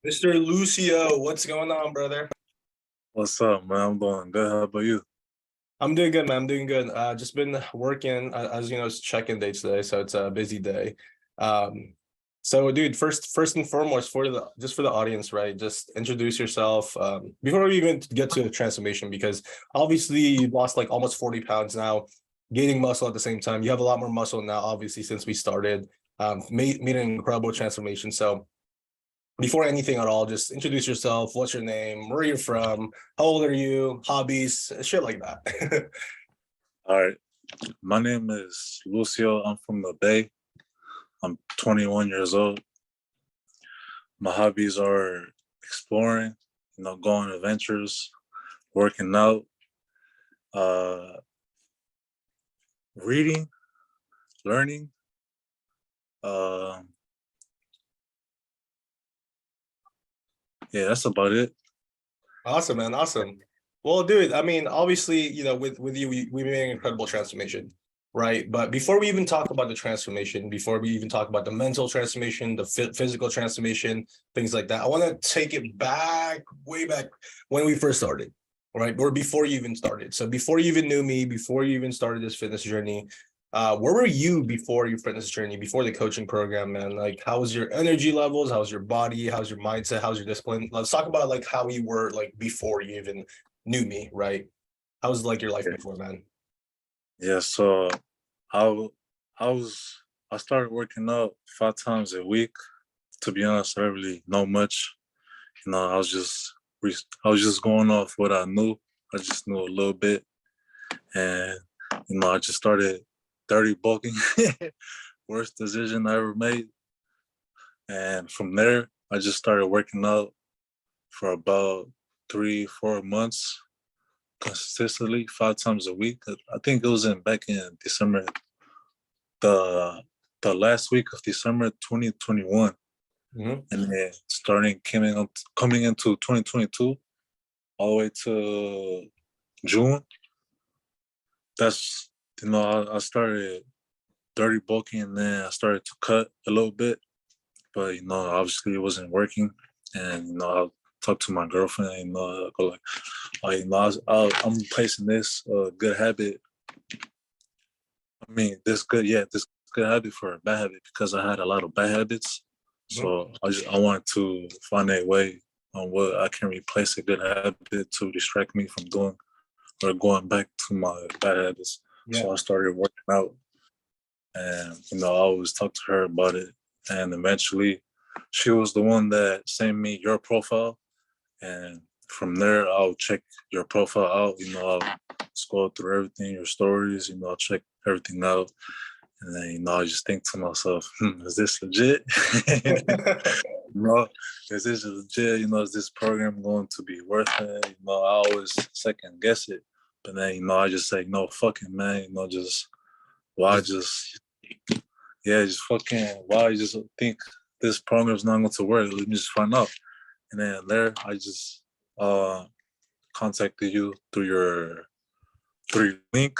Mr. Lucio, what's going on, brother? What's up, man? I'm doing good. How about you? I'm doing good, man. I'm doing good. Just been working, as you know, it's check-in day today, so it's a busy day. Um, so, dude, first and foremost, for the audience, right? Just introduce yourself before we even get to the transformation, because obviously you lost like almost 40 pounds now, gaining muscle at the same time. You have a lot more muscle now, obviously, since we started. Made an incredible transformation. So before anything at all, just introduce yourself. What's your name? Where you're from? How old are you? Hobbies? Shit like that. All right. My name is Lucio. I'm from the Bay. I'm 21 years old. My hobbies are exploring, going on adventures, working out, uh, reading, learning. Uh, yeah, that's about it. Awesome, man. Awesome. Well, dude, I mean, obviously, with you, we made an incredible transformation, right? But before we even talk about the transformation, before we even talk about the mental transformation, the physical transformation, things like that, I want to take it back, way back when we first started, right? Or before you even started. So before you even knew me, before you even started this fitness journey, where were you before your fitness journey, before the coaching program, man? Like, how was your energy levels? How's your body? How's your mindset? How's your discipline? Let's talk about like how you were like before you even knew me, right? How was like your life Yeah. before, man? Yeah. So I, I was, I started working out 5 times a week. To be honest, I don't really know much. I was just going off what I knew. I just knew a little bit, and I just started dirty bulking. Worst decision I ever made, and from there, I just started working out for about 3, 4 months consistently, 5 times a week. I think it was in back in December, the the last week of December 2021, Mm-hmm. and then starting coming into 2022 all the way to June. That's I started dirty bulking, and then I started to cut a little bit, but obviously it wasn't working. And I talked to my girlfriend, and I go like, oh, I'm replacing this good habit. I mean, this good habit for a bad habit, because I had a lot of bad habits. So I wanted to find a way on what I can replace a good habit to distract me from doing or going back to my bad habits. Yeah. So I started working out, and I always talk to her about it. And eventually, she was the one that sent me your profile, and from there, I'll check your profile out. I'll scroll through everything, your stories. I'll check everything out, and then I just think to myself, is this legit? No, is this legit? Is this program going to be worth it? I always second guess it, but then I just say no, fucking man. Just why just yeah, just fucking why just think this program's not going to work? Let me just find out. And then there, I just contacted you through your link.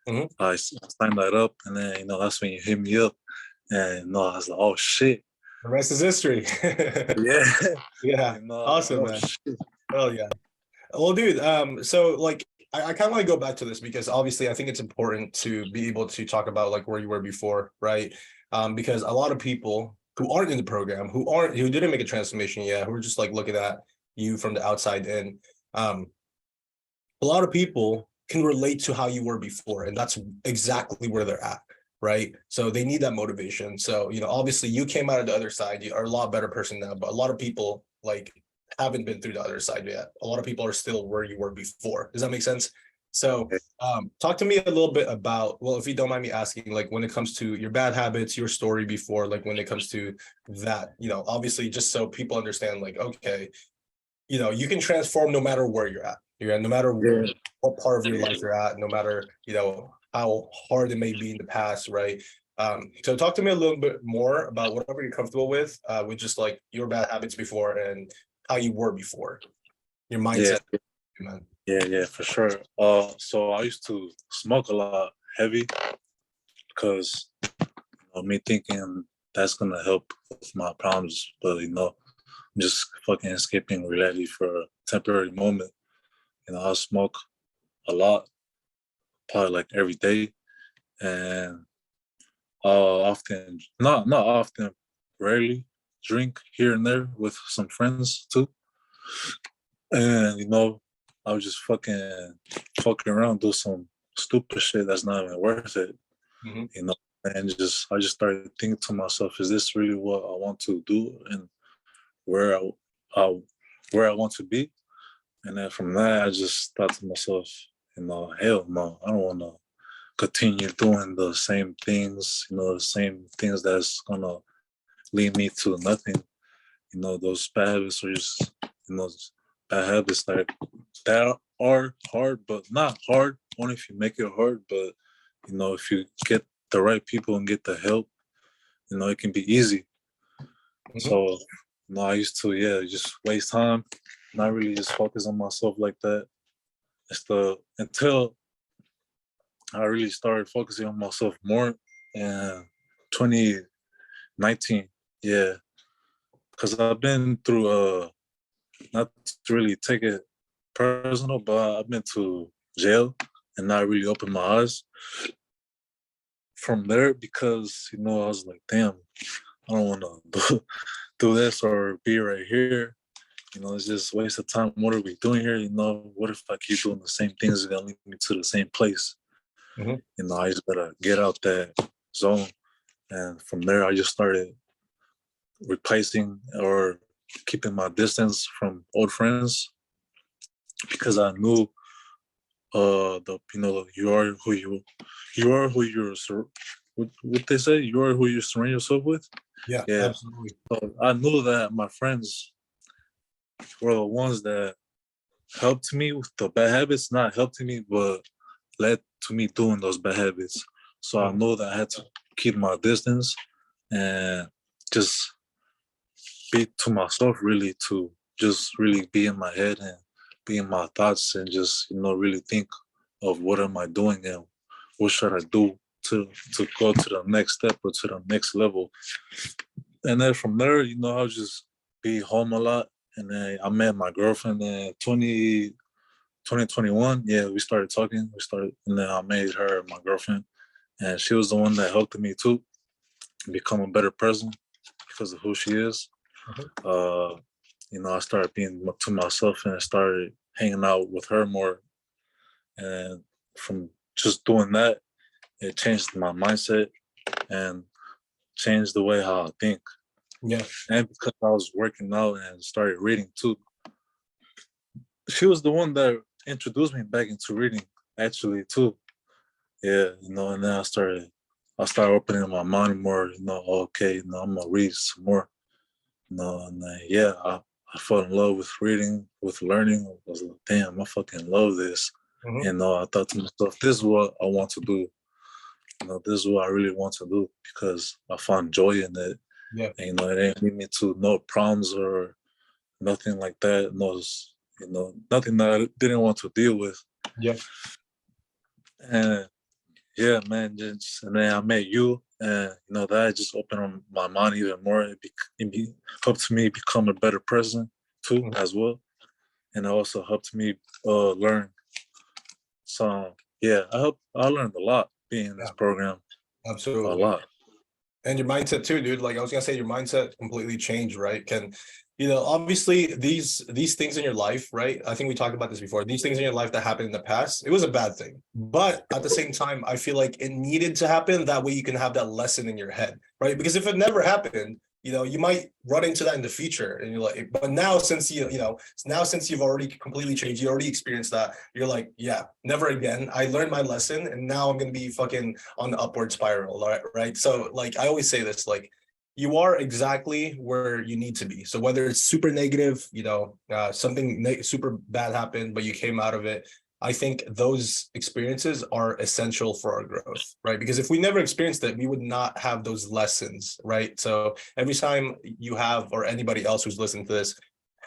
Mhm. I signed that up, and then that's when you hit me up, and I was like, oh shit, The rest is history. yeah, Yeah. Awesome, oh man. shit, Oh yeah. Well, dude, so like I kind of want to go back to this because obviously I think it's important to be able to talk about like where you were before, right? Because a lot of people who aren't in the program, who didn't make a transformation yet, who are just like looking at you from the outside in, um, a lot of people can relate to how you were before, and that's exactly where they're at, right? So they need that motivation. So, obviously you came out of the other side, you are a lot better person now, but a lot of people like haven't been through the other side yet. A lot of people are still where you were before. Does that make sense? So, talk to me a little bit about, well, if you don't mind me asking, like when it comes to your bad habits, your story before, like when it comes to that, obviously just so people understand, like, okay, you can transform no matter where you're at. No matter yeah, what part of your life you're at, no matter, how hard it may be in the past, right? So talk to me a little bit more about whatever you're comfortable with just like your bad habits before and how you were before, your yeah, mindset, man. yeah, for sure. So I used to smoke a lot, heavy, because me thinking that's gonna help with my problems, but I'm just fucking escaping reality for a temporary moment. You know, I smoke a lot, probably like every day, and often, not often, rarely drink here and there with some friends too. And you know, I was just fucking around, do some stupid shit that's not even worth it. Mhm. You know, and I just started thinking to myself, is this really what I want to do, and where I where I want to be? And then from there, I just thought to myself, you know, hell no, I don't want to continue doing the same things, you know, the same things that's gonna lead me to nothing. You know, those bad habits are just, you know, bad habits that are hard, but not hard. Only if you make it hard. But you know, if you get the right people and get the help, you know, it can be easy. Mhm. So, you know, I used to, yeah, just waste time, not really just focus on myself like that. It's the until I really started focusing on myself more in 2019. Yeah, because I've been through not to really take it personal, but I've been to jail and not really opened my eyes from there because you know I was like, damn, I don't want to do this or be right here. You know, it's just a waste of time. What are we doing here? You know, what if I keep doing the same things? It's gonna lead me to the same place. Mhm. You know, I just gotta get out that zone. And from there, I just started replacing or keeping my distance from old friends because I knew the you know you are who you're what they say you are who you surround yourself with. Yeah, Yeah, absolutely. so I knew that my friends were the ones that helped me with the bad habits, not helping me, but led to me doing those bad habits. So I Mhm. know that I had to keep my distance and just be to myself, really, to just really be in my head and be in my thoughts and just, you know, really think of what am I doing and what should I do to go to the next step or to the next level. And then from there, you know, I'll just be home a lot. And then I met my girlfriend in 2021. Yeah, we started talking. And then I made her my girlfriend. And she was the one that helped me too become a better person because of who she is. Mhm. Uh, you know, I started being to myself and I started hanging out with her more. And from just doing that, it changed my mindset and changed the way how I think. Yeah. And because I was working out and started reading too, she was the one that introduced me back into reading actually too. Yeah, you know, and then I started opening my mind more, you know, okay, you know, I'm gonna read some more. You know, and yeah, I fell in love with reading, with learning. I was like, damn, I fucking love this. Mhm. You know, I thought to myself, this is what I want to do. You know, this is what I really want to do because I found joy in it. Yeah. And, you know, it ain't lead me to no problems or nothing like that. No, you know, nothing that I didn't want to deal with. Yeah. And yeah, man, just, and then I met you, and you know that just opened up my mind even more. It helped me become a better person too, Mhm. as well, and it also helped me learn. So yeah, I learned a lot being in this Yeah, program, a absolutely. lot. And your mindset too, dude. Like I was gonna say, your mindset completely changed, right? Can you know, obviously these things in your life, right? I think we talked about this before. These things in your life that happened in the past, it was a bad thing. But at the same time, I feel like it needed to happen. That way you can have that lesson in your head, right? Because if it never happened, you know, you might run into that in the future. And you're like, but now since you know, now since you've already completely changed, you already experienced that, you're like, yeah, never again. I learned my lesson and now I'm gonna be fucking on the upward spiral, right? So like I always say this, like you are exactly where you need to be. So whether it's super negative, you know, something super bad happened, but you came out of it. I think those experiences are essential for our growth, right? Because if we never experienced it, we would not have those lessons, right? So every time you have, or anybody else who's listening to this,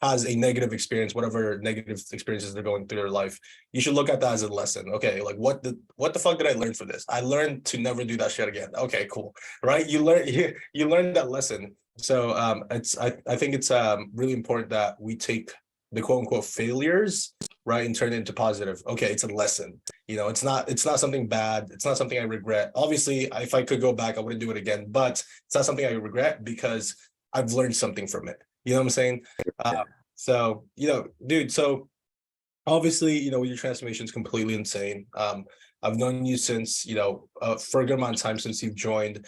has a negative experience, whatever negative experiences they're going through their life, you should look at that as a lesson. Okay, like what the fuck did I learn for this? I learned to never do that shit again. Okay, cool. Right? You learn you learn that lesson. So I think it's really important that we take the quote unquote failures, right, and turn it into positive. Okay, it's a lesson. It's not something bad. It's not something I regret. Obviously, if I could go back, I wouldn't do it again, but it's not something I regret because I've learned something from it. You know what I'm saying? So, dude, so obviously, your transformation is completely insane. I've known you since, for a good amount of time since you've joined.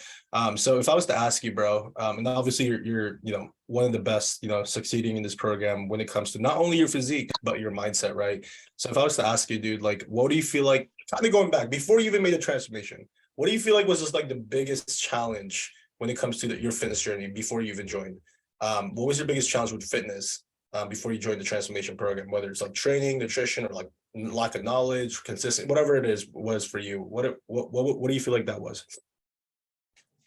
So if I was to ask you, bro, and obviously you're one of the best, succeeding in this program when it comes to not only your physique, but your mindset, right? So if I was to ask you, dude, like, what do you feel like, kind of going back before you even made a transformation, what do you feel like was just like the biggest challenge when it comes to your fitness journey before you even joined? What was your biggest challenge with fitness before you joined the transformation program, whether it's like training, nutrition, or like lack of knowledge, consistent, whatever it is was for you? What do you feel like that was?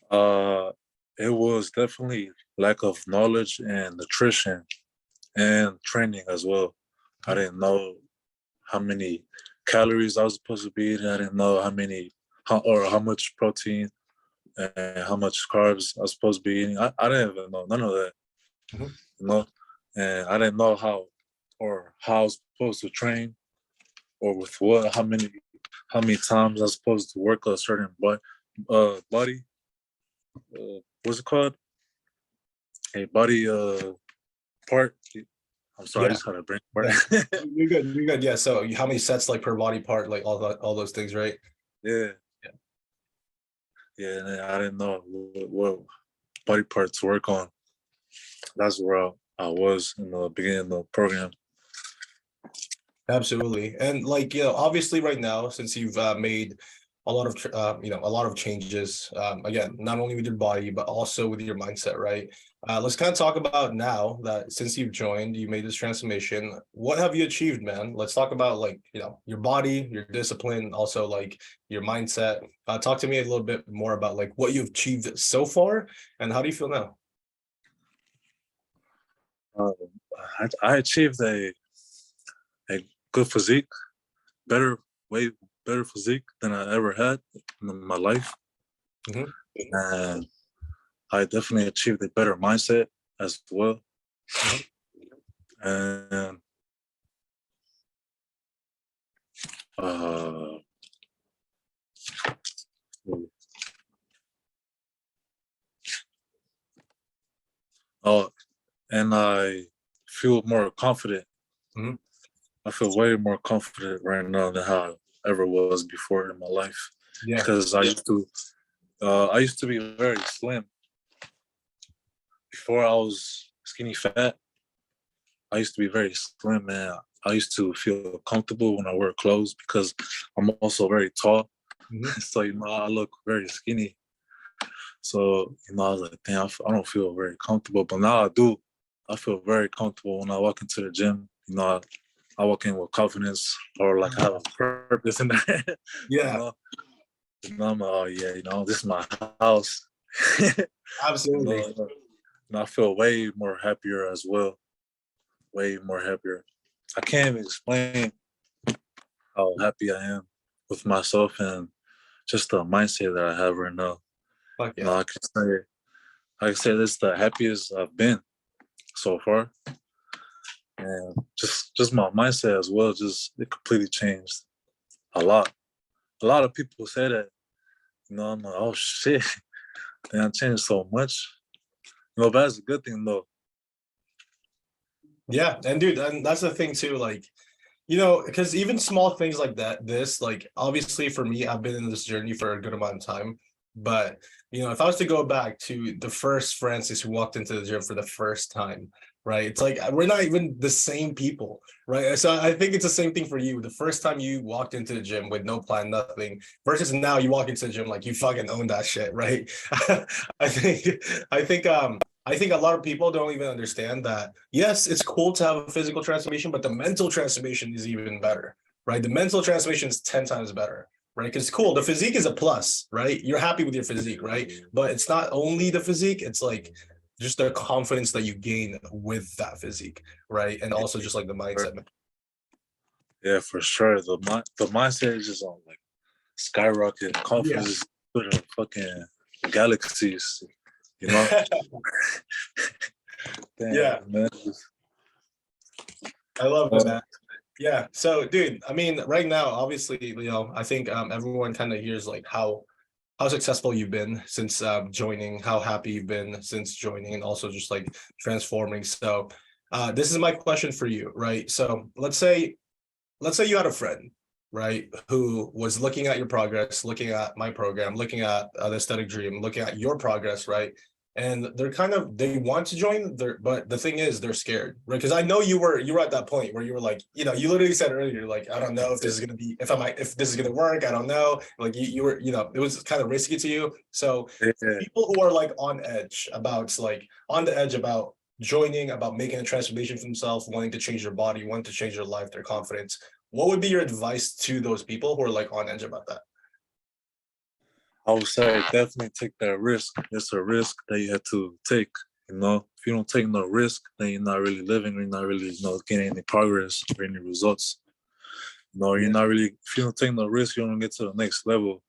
Uh, it was definitely lack of knowledge and nutrition and training as well. I didn't know how many calories I was supposed to be eating. I didn't know how much protein and how much carbs I was supposed to be eating. I didn't even know none of that, Mhm. you know. And I didn't know how I was supposed to train or with what, how many times I was supposed to work a certain body. What's it called? A body part. I'm sorry, I Yeah, just had a brain part. yeah, you're good. You're good. Yeah. So how many sets like per body part, like all those things, right? Yeah, Yeah. yeah. And I didn't know what body part to work on. That's where I was in the beginning of the program. Absolutely. And like, obviously right now, since you've made a lot of, a lot of changes, again, not only with your body, but also with your mindset, right? Let's kind of talk about now that since you've joined, you made this transformation. What have you achieved, man? Let's talk about like, your body, your discipline, also like your mindset. Talk to me a little bit more about like what you've achieved so far and how do you feel now? Um, I achieved a good physique, better way better physique than I ever had in my life, Mhm. and I definitely achieved a better mindset as well. Mhm. And uh, oh, and I feel more confident. Mhm. I feel way more confident right now than how I ever was before in my life, Yeah. because I used to be very slim before I was skinny fat. I used to be very slim, man. I used to feel comfortable when I wear clothes because I'm also very tall. Mhm. So, I look very skinny. So, I was like, damn, I don't feel very comfortable. But now I do. I feel very comfortable when I walk into the gym. I walk in with confidence or like I have a purpose in there. you Yeah, know, I'm like, oh yeah, this is my house. you absolutely. know, and I feel way more happier as well. Way more happier. I can't even explain how happy I am with myself and just the mindset that I have right now. Fuck You know, yeah. I can say this is the happiest I've been so far. And just my mindset as well, just it completely changed a lot. A lot of people say that, I'm like, oh shit, I changed so much. But that's a good thing though. Yeah, and dude, and that's the thing too, like, because even small things like that, this, like, obviously for me, I've been in this journey for a good amount of time. But, if I was to go back to the first Francis who walked into the gym for the first time, right? It's like we're not even the same people, right? So I think it's the same thing for you. The first time you walked into the gym with no plan, nothing, versus now you walk into the gym like you fucking own that shit, right? I think, I think, I think a lot of people don't even understand that. Yes, it's cool to have a physical transformation, but the mental transformation is even better, right? The mental transformation is 10 times better, right? Because it's cool. The physique is a plus, right? You're happy with your physique, right? But it's not only the physique, it's like just the confidence that you gain with that physique, right? And also just like the mindset. Yeah, for sure. The mindset is just on like skyrocket. Yeah. Confidence is put in fucking galaxies. you know. Damn, Yeah, man. I love it, Uh, man. Yeah. So, dude, I mean, right now, obviously, I think everyone kind of hears like how successful you've been since joining, how happy you've been since joining, and also just like transforming. So, this is my question for you, right? So, let's say you had a friend, right, who was looking at your progress, looking at my program, looking at the aesthetic dream, looking at your progress, right? And they want to join, but the thing is they're scared, right? Because I know you were at that point where you were like, you literally said earlier, like, I don't know if this is gonna be if this is gonna work, I don't know. Like you were, it was kind of risky to you. So yeah, people who are like on the edge about joining, about making a transformation for themselves, wanting to change their body, wanting to change their life, their confidence, what would be your advice to those people who are like on edge about that? I would say definitely take that risk. It's a risk that you have to take. You know, if you don't take no risk, then you're not really living. You're not really, getting any progress or any results. You're Yeah. not really. If you don't take no risk, you don't get to the next level.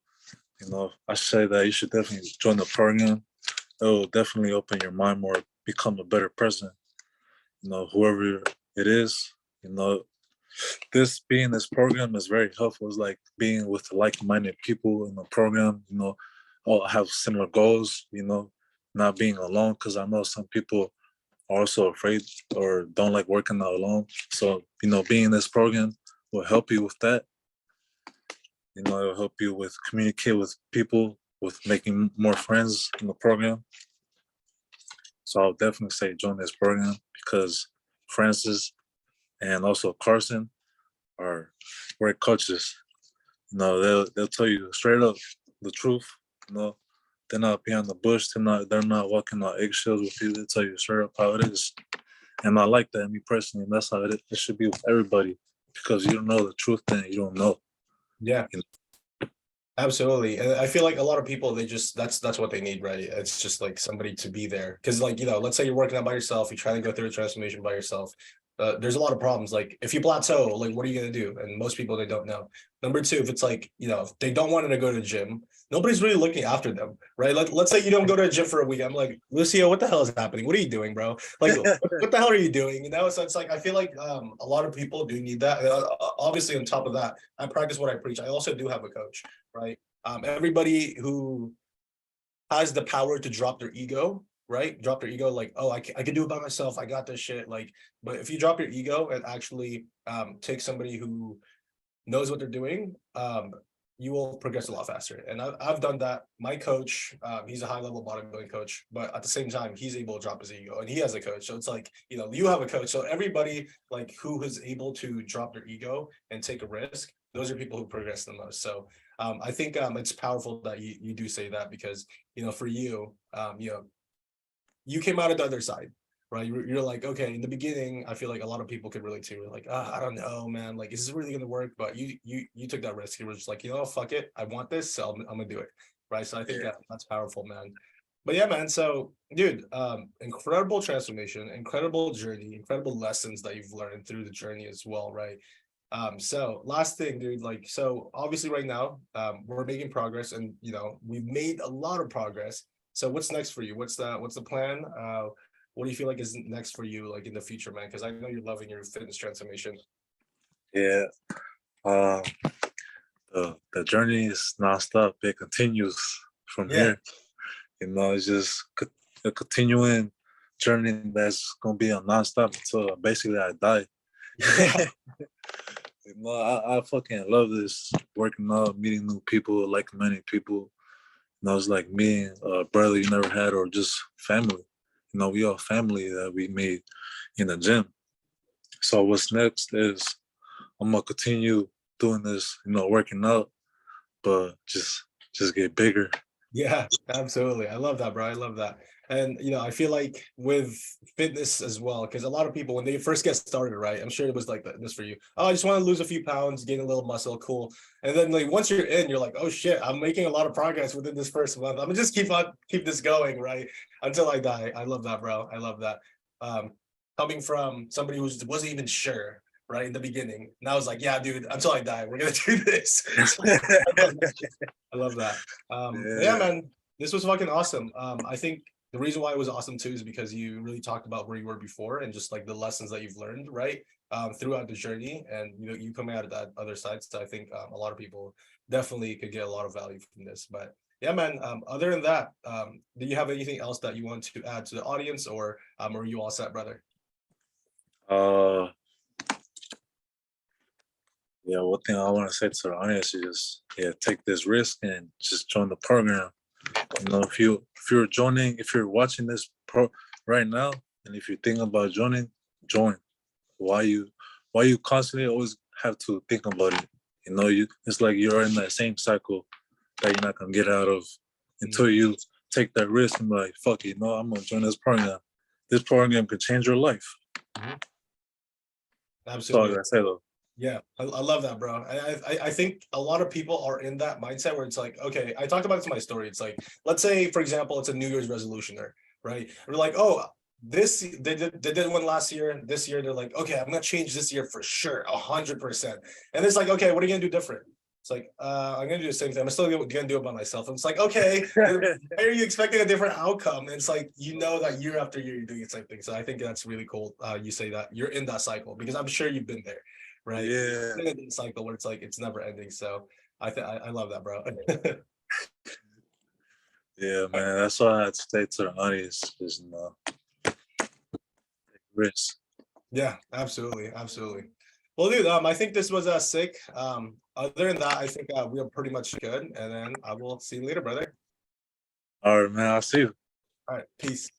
I say that you should definitely join the program. It will definitely open your mind more, become a better person. Whoever it is, you know, this program is very helpful. It's like being with like-minded people in the program, all have similar goals, not being alone. Because I know some people are also afraid or don't like working out alone. So, being in this program will help you with that. It'll help you with communicate with people, with making more friends in the program. So I'll definitely say join this program because Francis and also Carson are great coaches. They'll tell you straight up the truth. They're not behind the bush. They're not walking on eggshells with you. They tell you straight up how it is. And I like that, me personally. And that's how it should be with everybody. Because you don't know the truth, then you don't know. Yeah, You absolutely. And I feel like a lot of people, that's what they need, right? It's just like somebody to be there. Because like, let's say you're working out by yourself, you're trying to go through a transformation by yourself. There's a lot of problems. Like if you plateau, like what are you gonna do? And most people, they don't know. Number two, if it's like, if they don't want to go to the gym, nobody's really looking after them, right? Like let's say you don't go to a gym for a week. I'm like, Lucio, what the hell is happening? What are you doing, bro? Like what the hell are you doing? So it's like I feel like a lot of people do need that. Obviously, on top of that, I practice what I preach. I also do have a coach, right? Everybody who has the power to drop their ego, right? Drop their ego, like, oh, I can do it by myself. I got this shit. Like, but if you drop your ego and actually take somebody who knows what they're doing, you will progress a lot faster. And I've done that. My coach, he's a high level bodybuilding coach, but at the same time, he's able to drop his ego and he has a coach. So it's like, you have a coach. So everybody like who is able to drop their ego and take a risk, those are people who progress the most. So I think it's powerful that you do say that because, for you, you came out of the other side, right? You're like, okay, in the beginning, I feel like a lot of people could relate to. Like, I don't know, man. Like, is this really gonna work? But you took that risk. You were just like, fuck it, I want this, so I'm gonna do it, right? So I think Yeah. that's powerful, man. But yeah, man. So, dude, incredible transformation, incredible journey, incredible lessons that you've learned through the journey as well, right? So last thing, dude, like, so obviously right now, we're making progress and, we've made a lot of progress. So what's next for you? What's the plan? What do you feel like is next for you, like in the future, man? Because I know you're loving your fitness transformation. Yeah. Um, the journey is nonstop. It continues from Yeah. here. It's just a continuing journey that's gonna be a nonstop until basically I die. Yeah. I fucking love this working out, meeting new people, like many people. It's like meeting a brother you never had or just family. We all family that we made in the gym. So what's next is I'm gonna continue doing this, working out, but just get bigger. Yeah, absolutely. I love that, bro. I love that. And I feel like with fitness as well, because a lot of people when they first get started, right? I'm sure it was like this for you. Oh, I just want to lose a few pounds, gain a little muscle, cool. And then like once you're in, you're like, oh shit, I'm making a lot of progress within this first month. I'm gonna just keep this going, right? Until I die. I love that, bro. I love that. Um, coming from somebody who wasn't even sure, right, in the beginning. And I was like, yeah, dude, until I die, we're gonna do this. I love that. Yeah, Yeah. man, this was fucking awesome. I think the reason why it was awesome too is because you really talked about where you were before and just like the lessons that you've learned, right? Throughout the journey, and you coming out of that other side. So I think a lot of people definitely could get a lot of value from this. But yeah, man. Other than that, do you have anything else that you want to add to the audience, or are you all set, brother? Uh, yeah, one thing I want to say to the audience is just, yeah, take this risk and just join the program. You know, if you're watching this pro right now, and if you're thinking about joining, join. Why you constantly always have to think about it? You know, it's like you're in that same cycle that you're not gonna get out of until you take that risk and be like, fuck it, no, I'm gonna join this program. This program could change your life. That's all I Absolutely. gotta say though. Yeah, I love that, bro. I think a lot of people are in that mindset where it's like, okay, I talked about it in my story. It's like, let's say, for example, it's a New Year's resolution there, right? We're like, oh, they did one last year. This year they're like, okay, I'm gonna change this year for sure, 100%. And it's like, okay, what are you gonna do different? It's like, I'm gonna do the same thing. I'm still gonna do it by myself. And it's like, okay, why are you expecting a different outcome? And it's like, you know that year after year you're doing the same thing. So I think that's really cool. You say that you're in that cycle because I'm sure you've been there, right? Yeah. In cycle where it's like it's never ending. So I love that, bro. Yeah, man. That's why I had to say to the audience, just take risks. Yeah, absolutely, absolutely. Well, dude, I think this was sick. Other than that, I think we are pretty much good. And then I will see you later, brother. All right, man. I'll see you. All right, peace.